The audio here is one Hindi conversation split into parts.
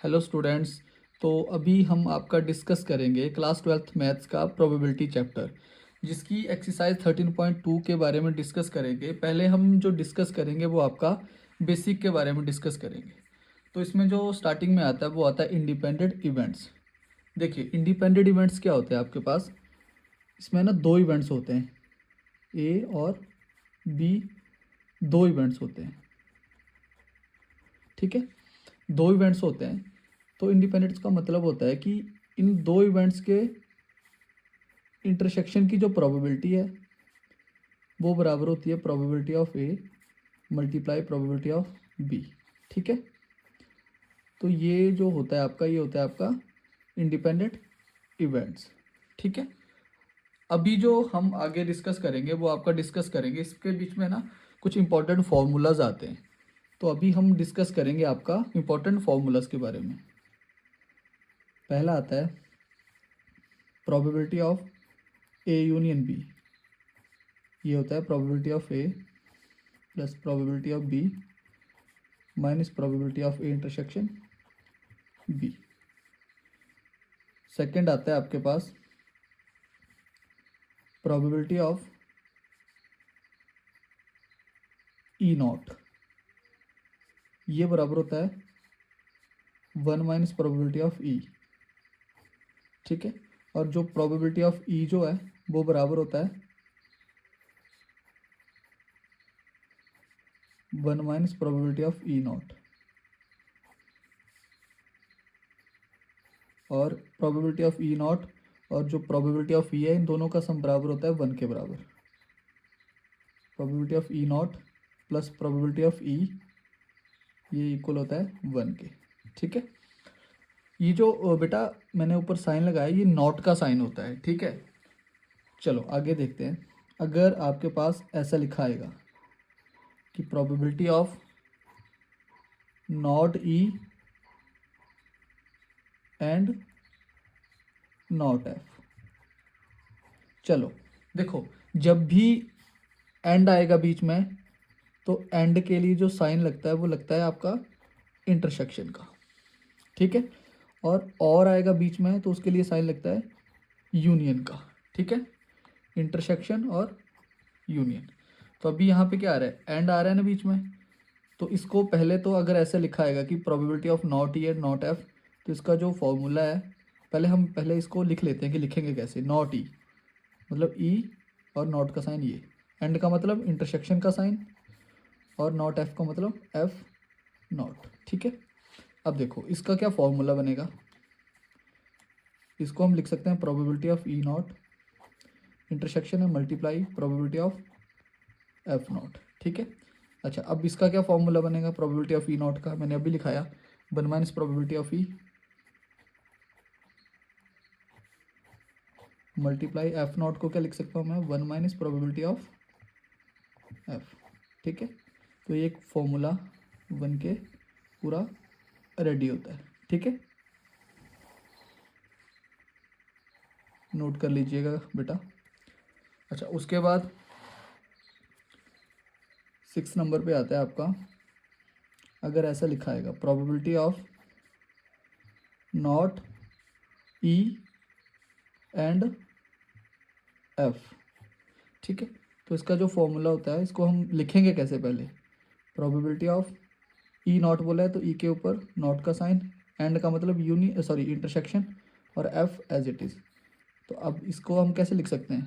Hello students. तो अभी हम आपका डिस्कस करेंगे क्लास 12th मैथ्स का प्रोबेबिलिटी चैप्टर, जिसकी एक्सरसाइज 13.2 के बारे में डिस्कस करेंगे। पहले हम जो डिस्कस करेंगे वो आपका बेसिक के बारे में डिस्कस करेंगे। तो इसमें जो स्टार्टिंग में आता है वो आता है इंडिपेंडेंट इवेंट्स। देखिए इंडिपेंडेंट इवेंट्स क्या होते हैं आपके पास। इसमें ना दो इवेंट्स होते हैं, ए और बी, दो इवेंट्स होते हैं। ठीक है, दो इवेंट्स होते हैं। तो इंडिपेंडेंस का मतलब होता है कि इन दो इवेंट्स के इंटरसेक्शन की जो प्रोबेबिलिटी है वो बराबर होती है probability of A multiply probability of B. ठीक है, तो ये जो होता है आपका, ये होता है आपका इंडिपेंडेंट इवेंट्स। ठीक है, अभी जो हम आगे डिस्कस करेंगे वो आपका डिस्कस करेंगे, इसके बीच में ना कुछ इंपॉर्टेंट फार्मूलाज आते हैं। तो अभी हम डिस्कस करेंगे आपका इंपॉर्टेंट फार्मूलाज के बारे में। पहला आता है probability of A union B. ये होता है probability of A plus probability of B minus probability of A intersection B. Second आता है आपके पास प्रोबेबिलिटी ऑफ ई नॉट। ये बराबर होता है 1 माइनस प्रोबेबिलिटी ऑफ ई। ठीक है, और जो प्रोबेबिलिटी ऑफ ई जो है वो बराबर होता है 1 minus probability of E not. और प्रोबेबिलिटी ऑफ ई नॉट और जो प्रोबेबिलिटी ऑफ ई है, इन दोनों का सम बराबर होता है 1 के बराबर। Probability of E not plus probability of E, ये इक्वल होता है 1 के। ठीक है, ये जो बेटा मैंने ऊपर साइन लगाया, ये नॉट का साइन होता है। ठीक है, चलो आगे देखते हैं। अगर आपके पास ऐसा लिखा आएगा कि probability of not E and not F. चलो देखो, जब भी एंड आएगा बीच में, तो एंड के लिए जो साइन लगता है वो लगता है आपका इंटरसेक्शन का। ठीक है, और आएगा बीच में तो उसके लिए साइन लगता है यूनियन का। ठीक है, इंटरसेक्शन और यूनियन। तो अभी यहाँ पे क्या आ रहा है, एंड आ रहा है ना बीच में। तो इसको पहले तो अगर ऐसे लिखा आएगा कि probability of not E and not F, तो इसका जो फॉर्मूला है, पहले इसको लिख लेते हैं कि लिखेंगे कैसे। नॉट ई मतलब ई और नॉट का साइन ये, एंड का मतलब इंटरसेक्शन का साइन, और नॉट एफ का मतलब एफ नॉट। ठीक है, अब देखो इसका क्या फॉर्मूला बनेगा। इसको हम लिख सकते हैं probability of E not, intersection है multiply probability of F not. ठीक है, अच्छा अब इसका क्या फॉर्मूला बनेगा प्रोबेबिलिटी ऑफ ई नॉट का, मैंने अभी लिखाया 1 minus probability of E multiply F not को क्या लिख सकता हूँ मैं, 1 माइनस प्रोबेबिलिटी ऑफ एफ। ठीक है, तो ये एक फॉर्मूला बन के पूरा रेडी होता है। ठीक है, नोट कर लीजिएगा बेटा। अच्छा उसके बाद 6 नंबर पे आता है आपका, अगर ऐसा लिखा आएगा probability of not E and F. ठीक है, तो इसका जो फॉर्मूला होता है, इसको हम लिखेंगे कैसे। पहले प्रोबेबिलिटी ऑफ ई नॉट बोला है तो ई के ऊपर नॉट का साइन, एंड का मतलब इंटरसेक्शन, और एफ एज इट इज़। तो अब इसको हम कैसे लिख सकते हैं,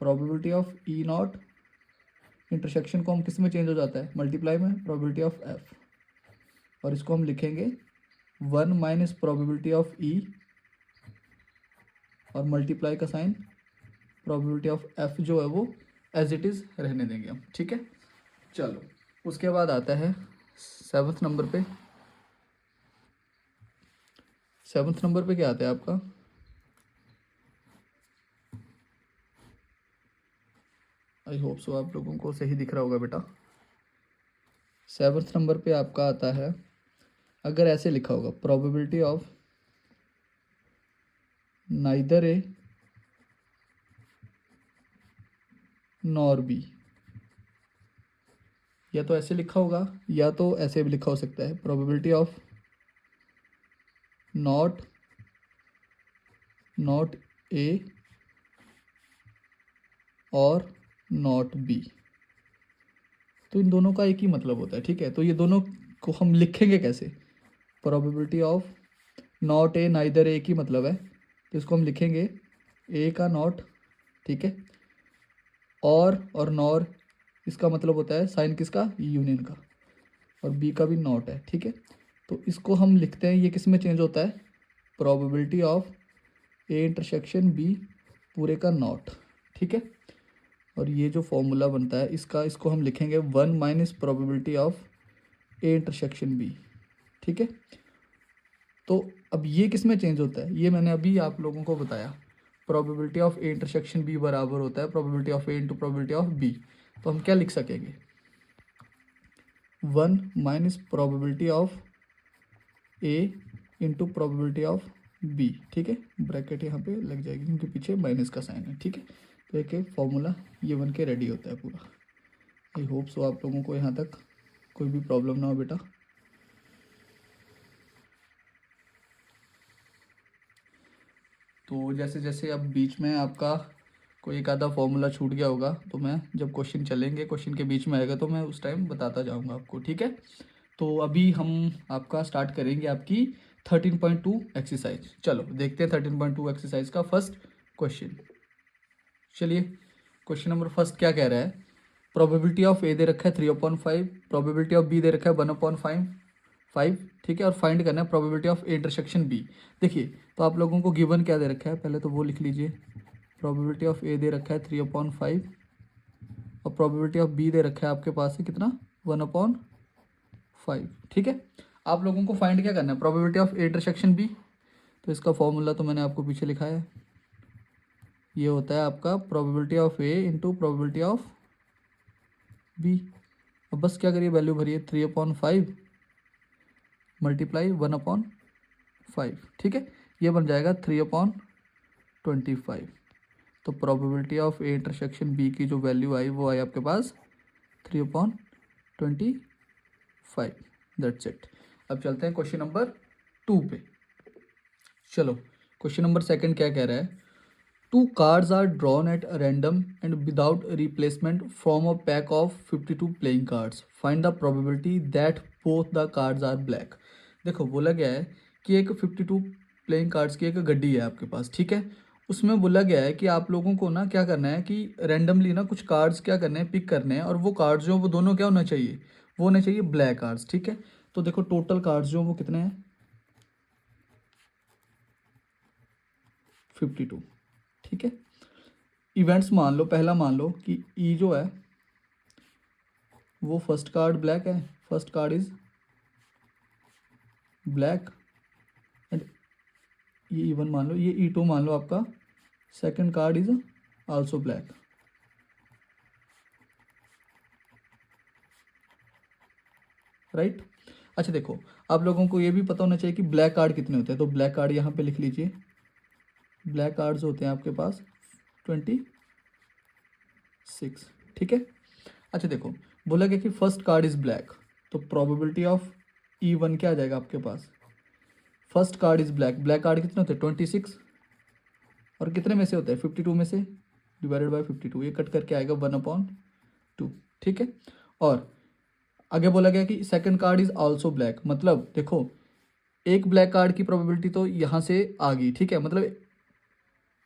probability of E not, intersection को हम किस में चेंज हो जाता है, मल्टीप्लाई में प्रोबेबिलिटी ऑफ एफ, और इसको हम लिखेंगे 1 माइनस प्रोबेबिलिटी ऑफ ई और मल्टीप्लाई का साइन प्रोबेबिलिटी ऑफ एफ जो है वो एज इट इज़ रहने देंगे हम। ठीक है, चलो उसके बाद आता है 7th नंबर पे। 7th नंबर पे क्या आता है आपका, आई होप सो आप लोगों को सही दिख रहा होगा बेटा। 7th नंबर पे आपका आता है, अगर ऐसे लिखा होगा probability of neither A nor be, या तो ऐसे लिखा होगा या तो ऐसे भी लिखा हो सकता है प्रोबेबिलिटी ऑफ नॉट ए और नॉट बी। तो इन दोनों का एक ही मतलब होता है, ठीक है। तो ये दोनों को हम लिखेंगे कैसे? Probability of not A neither A की मतलब है, तो इसको हम लिखेंगे ए का नॉट, ठीक है, और नॉर, इसका मतलब होता है साइन किसका? यूनियन का, और बी का भी नॉट है, ठीक है। तो इसको हम लिखते हैं, ये किस में चेंज होता है? Probability of A intersection B पूरे का नॉट, ठीक है। और ये जो फॉर्मूला बनता है इसका, इसको हम लिखेंगे 1 minus probability of A intersection B, ठीक है। तो अब ये किस में चेंज होता है? ये मैंने अभी आप लोगों को बताया, probability of A intersection B बराबर होता है probability of A into probability of B. तो हम क्या लिख सकेंगे? 1 minus probability of A into probability of B, ठीक है। ब्रैकेट यहाँ पे लग जाएगी क्योंकि पीछे माइनस का साइन है, ठीक है। तो एक फॉर्मूला ये बन के रेडी होता है पूरा। आई होप सो आप लोगों को यहाँ तक कोई भी प्रॉब्लम ना हो बेटा। तो जैसे जैसे अब बीच में आपका कोई एक आधा फॉर्मूला छूट गया होगा, तो मैं जब क्वेश्चन चलेंगे, क्वेश्चन के बीच में आएगा, तो मैं उस टाइम बताता जाऊंगा आपको, ठीक है। तो अभी हम आपका स्टार्ट करेंगे आपकी 13.2 एक्सरसाइज। चलो देखते हैं 13.2 एक्सरसाइज का फर्स्ट क्वेश्चन। चलिए, क्वेश्चन नंबर फर्स्ट क्या कह रहा है? प्रोबेबिलिटी ऑफ ए दे रखा है 3/5, प्रोबेबिलिटी ऑफ बी दे रखा है 1/5, ठीक है। और फाइंड करना है probability of A intersection B. देखिए, तो आप लोगों को गिवन क्या दे रखा है, पहले तो वो लिख लीजिए। प्रोबेबिलिटी ऑफ ए दे रखा है 3/5 और प्रोबेबिलिटी ऑफ बी दे रखा है आपके पास है कितना? 1/5, ठीक है। आप लोगों को फाइंड क्या करना है? Probability of A intersection B. तो इसका फॉर्मूला तो मैंने आपको पीछे लिखा है, ये होता है आपका probability of A into probability of B. अब बस क्या करिए, वैल्यू भरिए, 3/5 मल्टीप्लाई 1/5, ठीक है। ये बन जाएगा 3/25। तो probability of A intersection B की जो वैल्यू आई वो आई आपके पास 3/25। That's it. अब चलते हैं क्वेश्चन नंबर 2 पे। चलो, क्वेश्चन नंबर सेकंड क्या कह रहा है? 2 cards are drawn at random and without replacement from a pack of 52 playing cards. Find the probability that both the cards are black. देखो, बोला गया है कि एक 52 प्लेइंग कार्ड्स की एक गड्डी है आपके पास, ठीक है। उसमें बोला गया है कि आप लोगों को ना क्या करना है कि रैंडमली ना कुछ कार्ड्स क्या करने हैं, पिक करने हैं, और वो कार्ड्स जो वो दोनों क्या होना चाहिए? वो होने चाहिए ब्लैक कार्ड्स, ठीक है। तो देखो, टोटल कार्ड्स जो वो कितने हैं? 52, ठीक है। इवेंट्स मान लो, पहला मान लो कि ई जो है वो फर्स्ट कार्ड ब्लैक है, first card is black, and ये E1 मान लो, ये E2 मान लो आपका second card is also black, right. अच्छा देखो, आप लोगों को ये भी पता होना चाहिए कि ब्लैक कार्ड कितने होते हैं। तो ब्लैक कार्ड यहाँ पे लिख लीजिए, ब्लैक कार्ड्स होते हैं आपके पास 26, ठीक है। अच्छा देखो, बोला गया कि फर्स्ट कार्ड इज ब्लैक, तो प्रोबेबिलिटी ऑफ E1 क्या आ जाएगा आपके पास? First card is black, black card कितने होते हैं? 26, और कितने में से होता है? 52 में से, डिवाइडेड बाय 52, ये कट करके आएगा 1/2, ठीक है। और आगे बोला गया कि second card is also black, मतलब देखो, एक ब्लैक कार्ड की प्रोबेबिलिटी तो यहाँ से आ गई, ठीक है। मतलब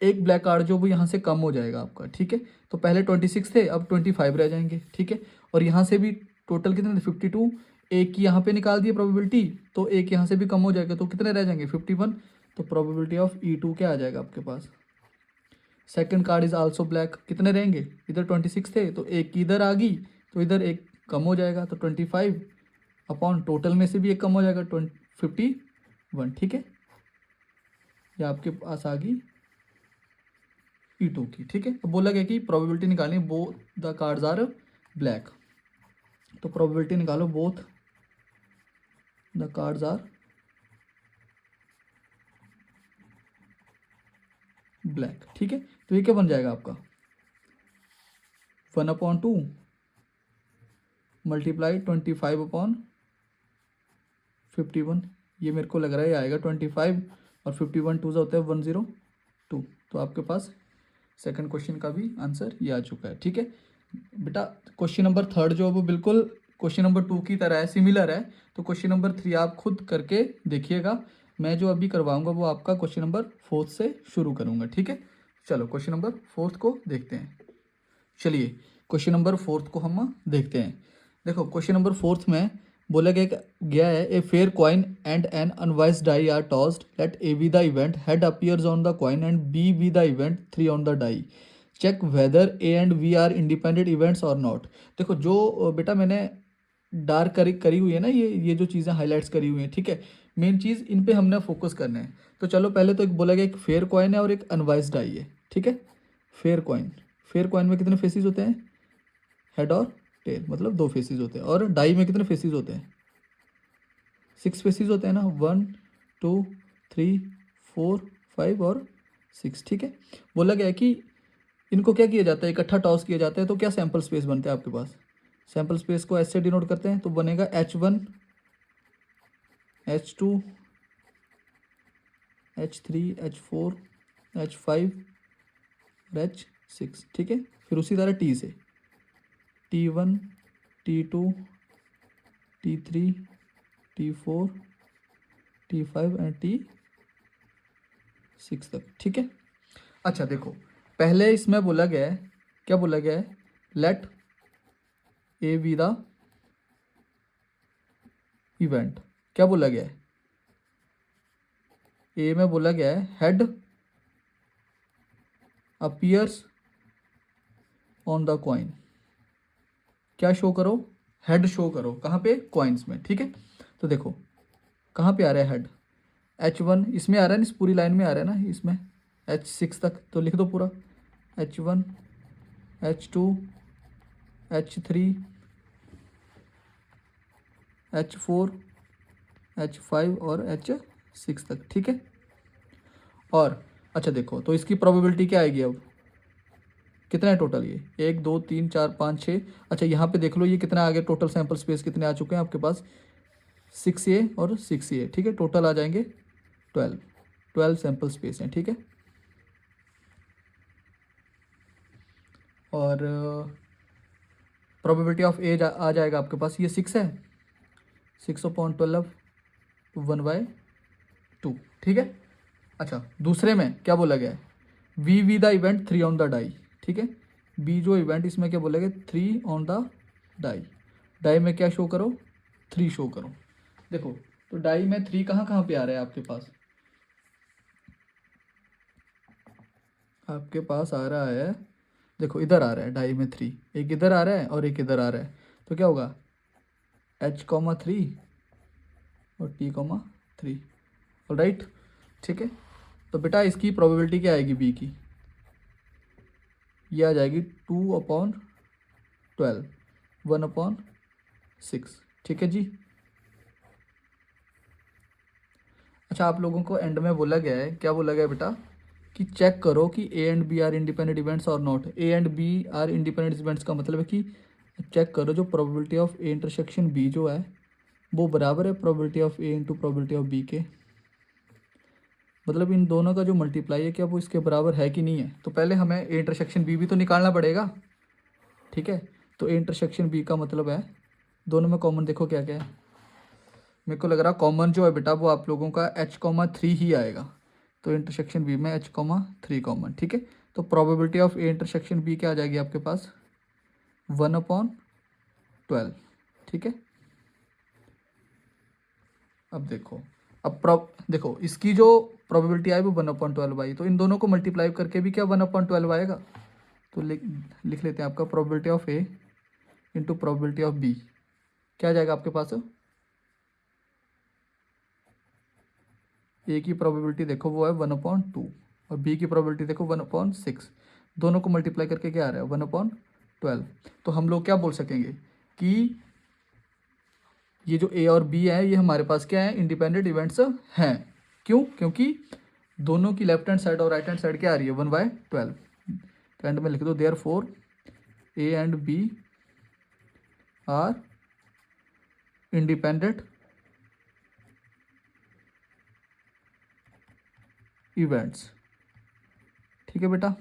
एक ब्लैक कार्ड जो वो यहाँ से कम हो जाएगा आपका, ठीक है। तो पहले 26 थे, अब 25 रह जाएंगे, ठीक है। और यहाँ से भी टोटल कितने थे? 52, एक की यहाँ पे निकाल दिए प्रोबेबिलिटी, तो एक यहाँ से भी कम हो जाएगा, तो कितने रह जाएंगे? 51। तो प्रोबेबिलिटी ऑफ E2 क्या आ जाएगा आपके पास? Second card is also black, कितने रहेंगे? इधर 26 थे, तो एक की इधर आ गई, तो इधर एक कम हो जाएगा, तो 25 अपॉन टोटल में से भी एक कम हो जाएगा, 51, ठीक है। ये आपके पास आ गई E2 की, ठीक है। अब बोला गया कि प्रोबेबिलिटी निकालनी, both the cards are black. तो प्रोबेबिलिटी निकालो, both the cards are black, ठीक है। तो ये क्या बन जाएगा आपका? 1/2 मल्टीप्लाई 25/51, ये मेरे को लग रहा है ये आएगा 25 और 51 टू होता है 102। तो आपके पास सेकंड क्वेश्चन का भी आंसर ये आ चुका है। ठीक है बेटा, क्वेश्चन नंबर थर्ड जो है वो बिल्कुल क्वेश्चन नंबर 2 की तरह है, सिमिलर है। तो क्वेश्चन नंबर 3 आप खुद करके देखिएगा। मैं जो अभी करवाऊंगा वो आपका क्वेश्चन नंबर 4 से शुरू करूंगा। ठीक है, चलो क्वेश्चन नंबर 4 को देखते हैं। चलिए क्वेश्चन नंबर 4 को हम देखते हैं। देखो क्वेश्चन नंबर 4 में बोला गया है a fair coin and an unbiased die are tossed, let A B the event head appears on the coin and B the event 3 on the die, check whether A and B are independent events और नॉट। देखो जो बेटा मैंने डार्क करी हुई है ना, ये जो चीज़ें हाईलाइट्स करी हुई हैं, ठीक है, मेन चीज़ इन पे हमने फोकस करना है। तो चलो पहले तो एक बोला गया एक फेयर कॉइन है और एक अनवाइज डाई है। ठीक है, फेयर कॉइन में कितने फेसिस होते हैं, हेड और टेल, मतलब 2 फेसिस होते हैं। और डाई में कितने फेसिस होते हैं, 6 फेसिस होते हैं ना, 1 2 3 4 5 और 6। ठीक है, बोला गया है कि इनको क्या किया जाता है, इकट्ठा टॉस किया जाता है। तो क्या सैंपल स्पेस बनते हैं आपके पास, सैंपल स्पेस को ऐसे डिनोट करते हैं। तो बनेगा H1 H2 H3 H4 H5 H6। ठीक है, फिर उसी तरह टी से T1 T2 T3 T4 T5 and T6 तक। ठीक है, अच्छा देखो पहले इसमें बोला गया है, क्या बोला गया है, let A B the event. क्या बोला गया है, ए में बोला गया है head appears on the coin. क्या शो करो, हेड शो करो, कहाँ पे, कॉइन्स में। ठीक है, तो देखो कहाँ पे आ रहा है हेड, H1 इसमें आ रहा है ना, इस पूरी लाइन में आ रहा है ना, इसमें H6 तक। तो लिख दो पूरा H1 H2 H3 H4 H5 और H6 तक। ठीक है, और अच्छा देखो तो इसकी प्रोबेबिलिटी क्या आएगी, अब कितना है टोटल, ये 1 2 3 4 5 6। अच्छा यहाँ पे देख लो ये कितना आ गया, टोटल सैंपल स्पेस कितने आ चुके हैं आपके पास, 6A और 6A। ठीक है, टोटल आ जाएंगे 12 सैंपल स्पेस हैं। ठीक है, और प्रोबेबिलिटी ऑफ ए आ जाएगा आपके पास, ये 6 है, 6/12 1/2। ठीक है, अच्छा दूसरे में क्या बोला गया है, B the event 3 on the die. ठीक है, बी जो इवेंट इसमें क्या बोला गया, 3 ऑन द डाई। डाई में क्या शो करो, 3 शो करो। देखो तो डाई में 3 कहाँ कहाँ पे आ रहा है आपके पास, आपके पास आ रहा है, देखो इधर आ रहा है डाई में 3, एक इधर आ रहा है और एक इधर आ रहा है। तो क्या होगा H3 और T3। ऑलराइट, ठीक है, तो बेटा इसकी प्रोबेबिलिटी क्या आएगी बी की, ये आ जाएगी 2/12 1/6। ठीक है जी, अच्छा आप लोगों को एंड में बोला गया है, क्या बोला गया बेटा, कि चेक करो कि A and B are independent events और not. A and B are independent events का मतलब है कि चेक करो जो probability of A intersection B जो है वो बराबर है probability of A into probability of B के। मतलब इन दोनों का जो मल्टीप्लाई है क्या वो इसके बराबर है कि नहीं है। तो पहले हमें ए इंटरसेक्शन बी भी तो निकालना पड़ेगा। ठीक है, तो ए इंटरसेक्शन बी का मतलब है, दोनों में कॉमन देखो क्या क्या है, मेरे को लग रहा कॉमन जो है बेटा वो आप लोगों का H3 ही आएगा। तो इंटरसेक्शन बी में H3 कॉमन। ठीक है, तो probability of A intersection B क्या आ जाएगी आपके पास, 1/12। ठीक है, अब देखो, अब देखो इसकी जो प्रोबेबिलिटी आई वो 1/12 आई, तो इन दोनों को मल्टीप्लाई करके भी क्या 1/12 आएगा। तो लिख लेते हैं आपका probability of A into probability of B क्या आ जाएगा आपके पास, ए की प्रोबेबिलिटी देखो वो है 1/2 और बी की प्रोबेबिलिटी देखो 1/6। दोनों को मल्टीप्लाई करके क्या आ रहा है 1/12। तो हम लोग क्या बोल सकेंगे कि ये जो ए और बी है ये हमारे पास क्या है, इंडिपेंडेंट इवेंट्स हैं। क्यों, क्योंकि दोनों की लेफ्ट हैंड साइड और राइट हैंड साइड क्या आ रही है 1/12। तो एंड में लिख दो therefore A and B are independent events. ठीक है बेटा।